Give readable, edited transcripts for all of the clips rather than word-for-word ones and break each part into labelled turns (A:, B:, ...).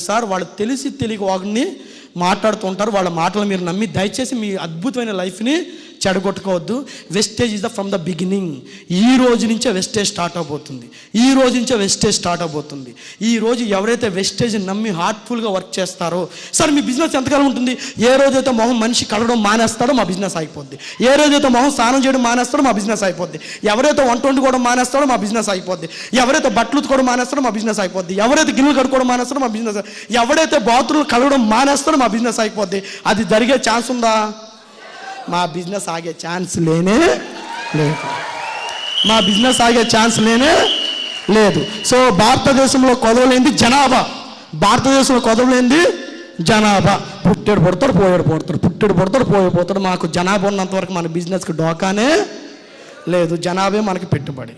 A: Sir వాళ్ళు తెలిసి తెలియక వాడిని మాట్లాడుతూ ఉంటారు. వాళ్ళ మాటలు మీరు నమ్మి దయచేసి మీ అద్భుతమైన లైఫ్ని చెడగొట్టుకోవద్దు. Wastage is the from the beginning. ఈ రోజు నుంచే వెస్టేజ్ స్టార్ట్ అవబోతుంది. ఈ రోజు నుంచే వెస్టేజ్ స్టార్ట్ అవబోతుంది. ఈ రోజు ఎవరైతే వెస్టేజ్ నమ్మి హార్ట్ఫుల్గా వర్క్ చేస్తారో, సార్ మీ బిజినెస్ ఎంతకాలం ఉంటుంది? ఏ రోజైతే మొహం మనిషి కడగడం మానేస్తాడో మా బిజినెస్ అయిపోద్ది. ఏ రోజైతే మొహం స్నానం చేయడం మానేస్తాడో మా బిజినెస్ అయిపోద్ది. ఎవరైతే వంట వండుకోవడం మానేస్తాడో మా బిజినెస్ అయిపోద్ది. ఎవరైతే బట్టలు ఉతుకోవడం మానేస్తాడో మా బిజినెస్ అయిపోద్ది. ఎవరైతే గిన్నెలు కడుక్కోవడం మానేస్తాడో మా బిజినెస్, ఎవరైతే బాత్రూమ్లు కడగడం మానేస్తాడో మా బిజినెస్ అయిపోద్ది. అది జరిగే ఛాన్స్ ఉందా? మా బిజినెస్ ఆగే ఛాన్స్ లేనే లేదు. మా బిజినెస్ ఆగే ఛాన్స్ లేనే లేదు. సో భారతదేశంలో కొదవలేంది జనాభా. భారతదేశంలో కొదవలేంది జనాభా. పుట్టేడు పుడతాడు, పోయాడు పోతాడు, పుట్టేడు పుడతాడు, పోతాడు. మాకు జనాభా ఉన్నంత వరకు మన బిజినెస్కి డోకానే లేదు. జనాభే మనకి పెట్టుబడి.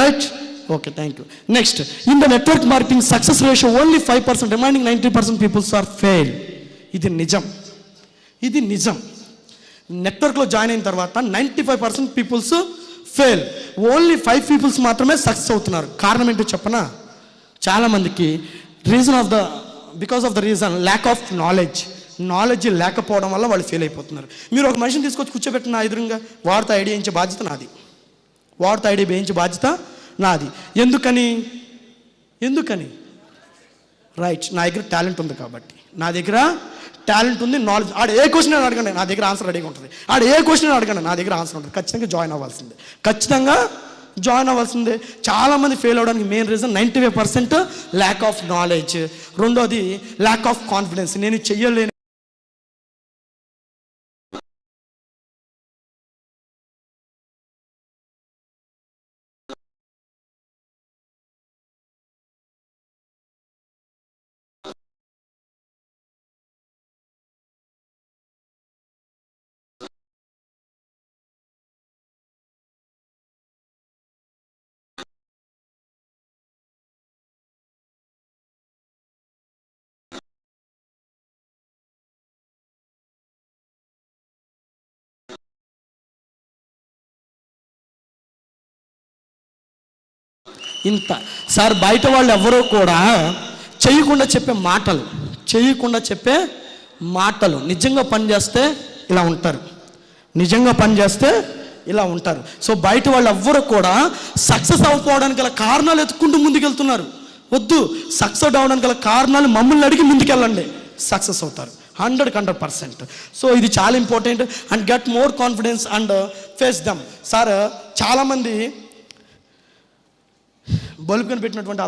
A: Right? Okay, thank you. Next, in the network marketing success ratio only 5%, remaining 90% peoples are fail. ఇది నిజం. ఇది నిజం. నెట్వర్క్లో జాయిన్ అయిన తర్వాత 95% పీపుల్స్ ఫెయిల్. ఓన్లీ 5 పీపుల్స్ మాత్రమే సక్సెస్ అవుతున్నారు. కారణం ఏంటో చెప్పనా? చాలామందికి because of the reason lack of knowledge లేకపోవడం వల్ల వాళ్ళు ఫెయిల్ అయిపోతున్నారు. మీరు ఒక మనిషిని తీసుకొచ్చి కూర్చోబెట్టిన ఎదురుగా, వాడితో ఐడియా ఇచ్చే బాధ్యత నాది. వాడితో ఐడియా వేయించే బాధ్యత నాది. ఎందుకని రైట్, నా దగ్గర టాలెంట్ ఉంది కాబట్టి. నా దగ్గర టాలెంట్ ఉంది, నాలెడ్జ్. ఆడ ఏ క్వశ్చన్ అడగండి, నా దగ్గర ఆన్సర్ రెడీగా ఉంటుంది. ఆడ ఏ క్వశ్చన్ అడగండి, నా దగ్గర ఆన్సర్ ఉంటుంది. ఖచ్చితంగా జాయిన్ అవ్వాల్సిందే. చాలామంది ఫెయిల్ అవ్వడానికి main reason 95% lakh of knowledge. రెండోది ల్యాక్ ఆఫ్ కాన్ఫిడెన్స్. నేను చెయ్యలేను. ఇంత సార్ బయట వాళ్ళు ఎవరో కూడా చేయకుండా చెప్పే మాటలు నిజంగా పనిచేస్తే ఇలా ఉంటారు. సో బయట వాళ్ళు ఎవ్వరూ కూడా సక్సెస్ అవ్వకపోవడానికి గల కారణాలు ఎత్తుకుంటూ ముందుకెళ్తున్నారు. వద్దు, సక్సెస్ అవ్వడానికి గల కారణాలు మమ్మల్ని అడిగి ముందుకెళ్ళండి, సక్సెస్ అవుతారు 100%. సో ఇది చాలా important. And get more confidence and face them. Sir చాలామంది బల్బు కనిపెట్టినటువంటి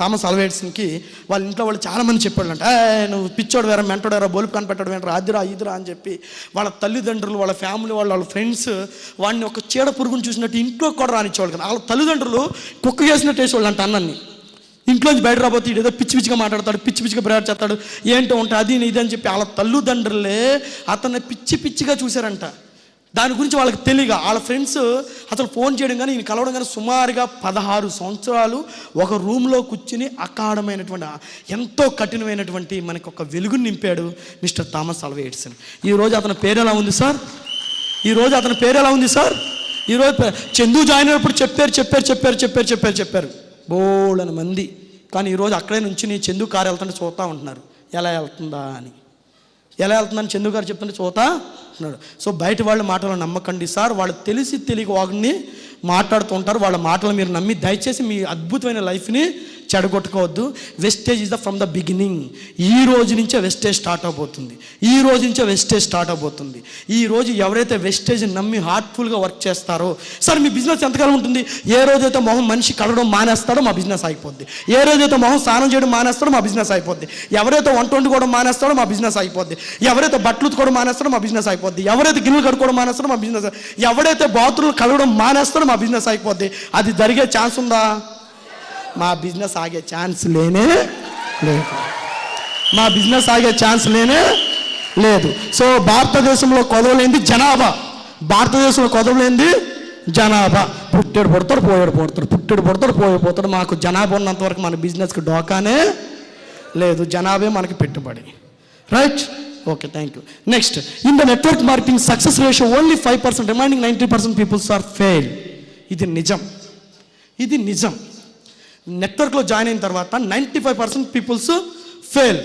A: థామస్ ఆల్వా ఎడిసన్కి వాళ్ళ ఇంట్లో వాళ్ళు చాలామంది చెప్పాడంట, నువ్వు పిచ్చోడు వేరే మెంటోడు వేరే, బల్బు కనిపెట్టడం వేరే, అదిరా ఇదిరా అని చెప్పి వాళ్ళ తల్లిదండ్రులు, వాళ్ళ ఫ్యామిలీ వాళ్ళ ఫ్రెండ్స్ వాడిని ఒక చీడ పురుగుని చూసినట్టు ఇంట్లో కూడా రానిచ్చేవాళ్ళు కదా. వాళ్ళ తల్లిదండ్రులు కుక్క చేసినట్టు వేసేవాళ్ళు అంట అన్నాన్ని. ఇంట్లోంచి బయట రాబోతే ఏదో పిచ్చిగా మాట్లాడతాడు, పిచ్చిగా ప్రయాణం చేస్తాడు, ఏంటో ఉంటాయి అది ఇది అని చెప్పి వాళ్ళ తల్లిదండ్రులే అతన్ని పిచ్చిగా చూశారంట. దాని గురించి వాళ్ళకి తెలియక వాళ్ళ ఫ్రెండ్స్ అసలు ఫోన్ చేయడం కానీ ఈయన కలవడం కానీ సుమారుగా 16 సంవత్సరాలు ఒక రూమ్లో కూర్చుని అకాడమైనటువంటి ఎంతో కఠినమైనటువంటి మనకు ఒక వెలుగుని నింపాడు మిస్టర్ థామస్ ఆల్వా ఎడిసన్. ఈరోజు అతని పేరు ఎలా ఉంది సార్? ఈరోజు చందు జాయిన్ అయినప్పుడు చెప్పారు బోళ్ళని మంది. కానీ ఈరోజు అక్కడే నుంచి నీ చందు కారు వెళ్తుంటే చూస్తూ ఉంటున్నారు, ఎలా వెళ్తుందని చందు గారు చెప్తుంటే చూతా అంటున్నాడు. సో బయట వాళ్ళ మాటలు నమ్మకండి సార్. వాళ్ళు తెలిసి తెలియక వాడిని మాట్లాడుతూ ఉంటారు. వాళ్ళ మాటలు మీరు నమ్మి దయచేసి మీ అద్భుతమైన లైఫ్ని చెడగొట్టుకోవద్దు. Wastage is the from the beginning. ఈ రోజు నుంచే వెస్టేజ్ స్టార్ట్ అవబోతుంది. ఈ రోజు ఎవరైతే వెస్టేజ్ నమ్మి హార్ట్ఫుల్గా వర్క్ చేస్తారో, సార్ మీ బిజినెస్ ఎంతకాలం ఉంటుంది? ఏ రోజైతే మొహం మనిషి కడగడం మానేస్తాడో మా బిజినెస్ అయిపోద్ది. ఏ రోజైతే మొహం స్నానం చేయడం మానేస్తాడో మా బిజినెస్ అయిపోద్ది. ఎవరైతే వంట వండుకోవడం మానేస్తాడో మా బిజినెస్ అయిపోద్ది. ఎవరైతే బట్టలు ఉతుకోవడం మానేస్తాడో మా బిజినెస్ అయిపోద్ది. ఎవరైతే గిన్నెలు కడుక్కోవడం మానేస్తాడో మా బిజినెస్, ఎవరైతే బాత్రూమ్లు కడగడం మానేస్తాడో మా బిజినెస్ అయిపోద్ది. అది జరిగే ఛాన్స్ ఉందా? మా బిజినెస్ ఆగే ఛాన్స్ లేనే లేదు. సో భారతదేశంలో కొదవలేంది జనాభా. పుట్టేడు పుడతాడు, పోతాడు. మాకు జనాభా ఉన్నంత వరకు మన బిజినెస్కి డోకానే లేదు. జనాభే మనకి పెట్టుబడి. Right? Okay, thank you. Next, in the network marketing success ratio only 5%, remaining 90% peoples are fail. ఇది నిజం. నెట్వర్క్లో జాయిన్ అయిన తర్వాత 95% పీపుల్స్ ఫెయిల్.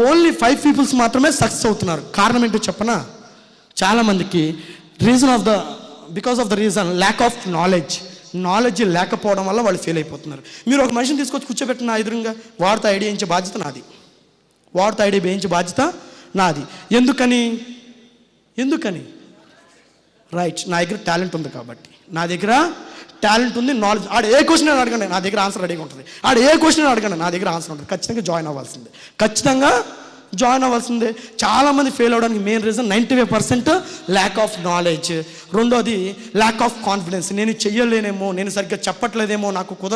A: ఓన్లీ 5 పీపుల్స్ మాత్రమే సక్సెస్ అవుతున్నారు. కారణం ఏంటో చెప్పనా? చాలామందికి because of the reason lack of knowledge లేకపోవడం వల్ల వాళ్ళు ఫెయిల్ అయిపోతున్నారు. మీరు ఒక మనిషిని తీసుకొచ్చి కూర్చోబెట్టిన నా ఎదురుగా, వాడితో ఐడియా ఇచ్చే బాధ్యత నాది, వాడితో ఐడియా వేయించే బాధ్యత నాది. ఎందుకని రైట్, నా దగ్గర టాలెంట్ ఉంది కాబట్టి, నా దగ్గర టాలెంట్ ఉంది, నాలెడ్జ్. ఆడ ఏ క్వశ్చన్ అడగండి, నా దగ్గర ఆన్సర్ రెడీగా ఉంటుంది. ఆడ ఏ క్వశ్చన్ అడగండి, నా దగ్గర ఆన్సర్ ఉంటుంది. ఖచ్చితంగా జాయిన్ అవ్వాల్సిందే. చాలామంది ఫెయిల్ అవ్వడానికి main reason 95% lakh of knowledge. రెండోది ల్యాక్ ఆఫ్ కాన్ఫిడెన్స్. నేను చెయ్యలేనేమో, నేను సరిగ్గా చెప్పట్లేదేమో, నాకు కుదర